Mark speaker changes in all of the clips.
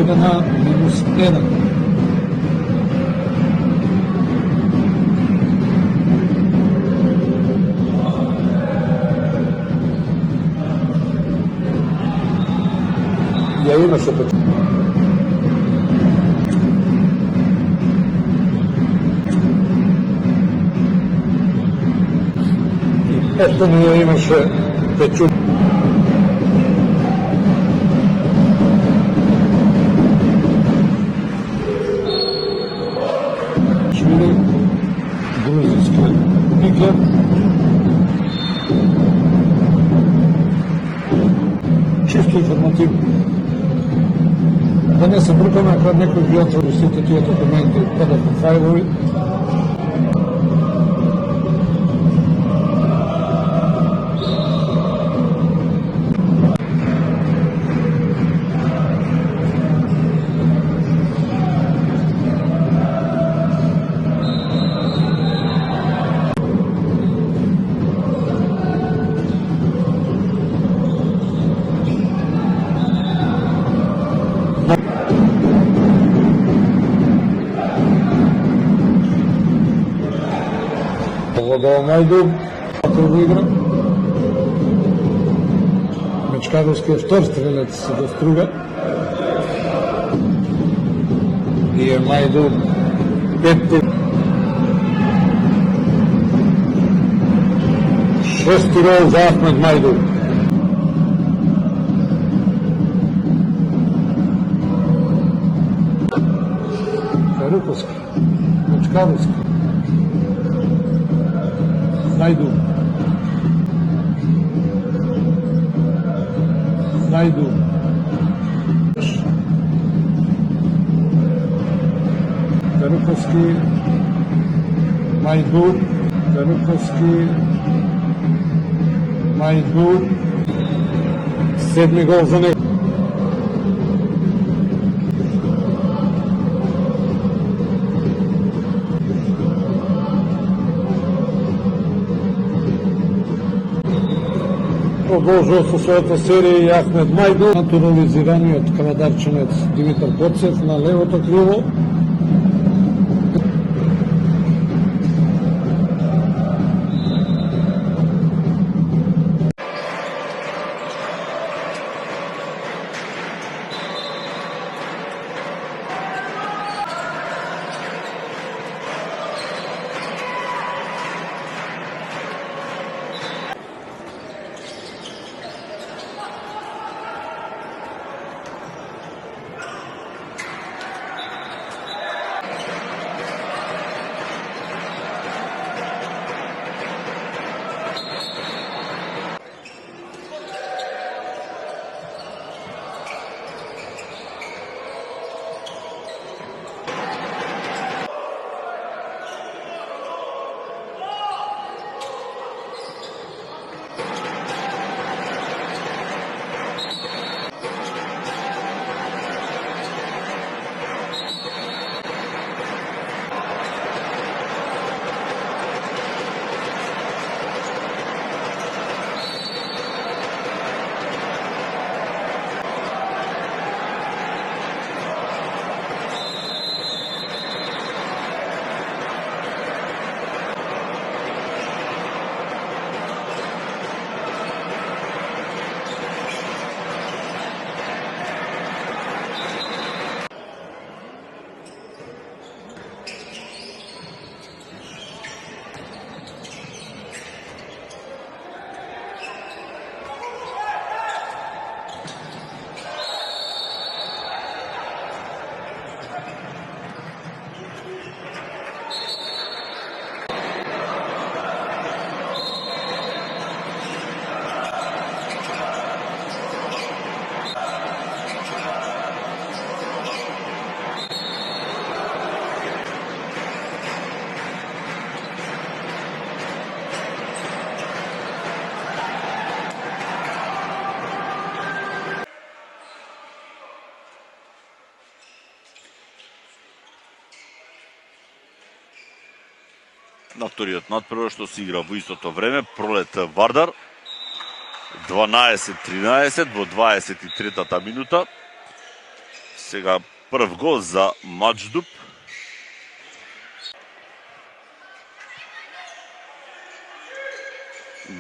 Speaker 1: дојде на -1. Ја имаше пет. Ето ми ја имаше Печу. Швили, грузински пиклер. Чисто информативно. Да не се бркаме, кога некој ги отвори сите тие документи, PDF фајлови. Погодал Мајдук, прва игра. Мечкадовски е втор стрелец до Струга. И е Мајдук петти. Шести гол за Ахмед Мајдук. Каруковски, Мечкадовски. Најдук. Каруковски, Мајдук, Каруковски, Мајдук. Седми гол за него. Продолжува со својата серија и Ахмед Мајдук, натурализираниот кавадарчанец Димитар Коцев на левото криво.
Speaker 2: на вториот надпревар што се игра во истото време. Пролет Вардар 12-13 во 23-та минута. Сега прв гол за Маџдуб.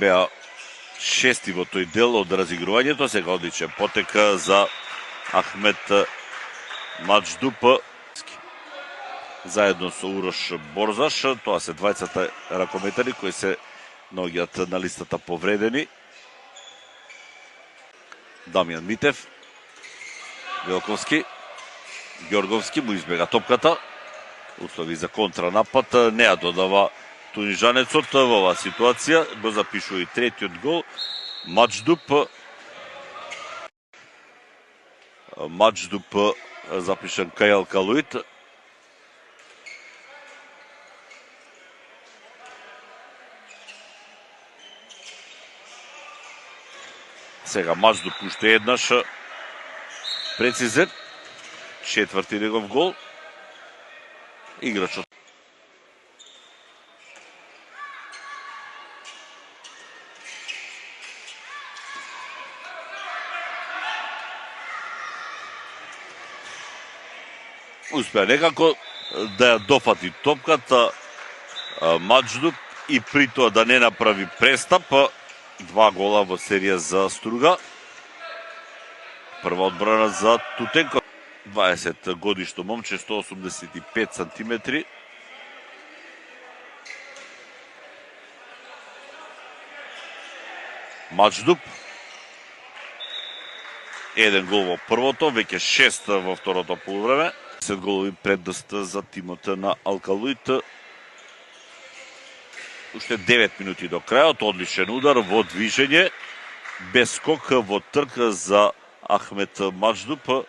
Speaker 2: Беа шести во тој дел од разигрувањето, сега одличен потек за Ахмет Маџдуб. Заедно со Урош Борзаш, тоа се двајцата ракометари кои се наоѓаат на листата повредени. Дамјан Митев, Велковски, Ѓорговски му избега топката. Услови за контранапад, не ја додава тунижанецот во оваа ситуација, го запишува и третиот гол. Маџдуб запишан Кајал Калуит. Сега Маџдуб уште еднаш прецизен, четврти негов гол. Играчот успеа некако да ја дофати топката Маџдуб и при тоа да не направи престап. 2 гола во серија за Струга. Прва одбрана за Тутенко. 20 годишно момче, 185 сантиметри. Маџдуб. Еден гол во првото, веќе 6 во второто полувреме. 10 голови предност за тимот на Алкалуит. Уште 9 минути до крајот, одличен удар во движење, без скок во трка за Ахмет Маџдуб.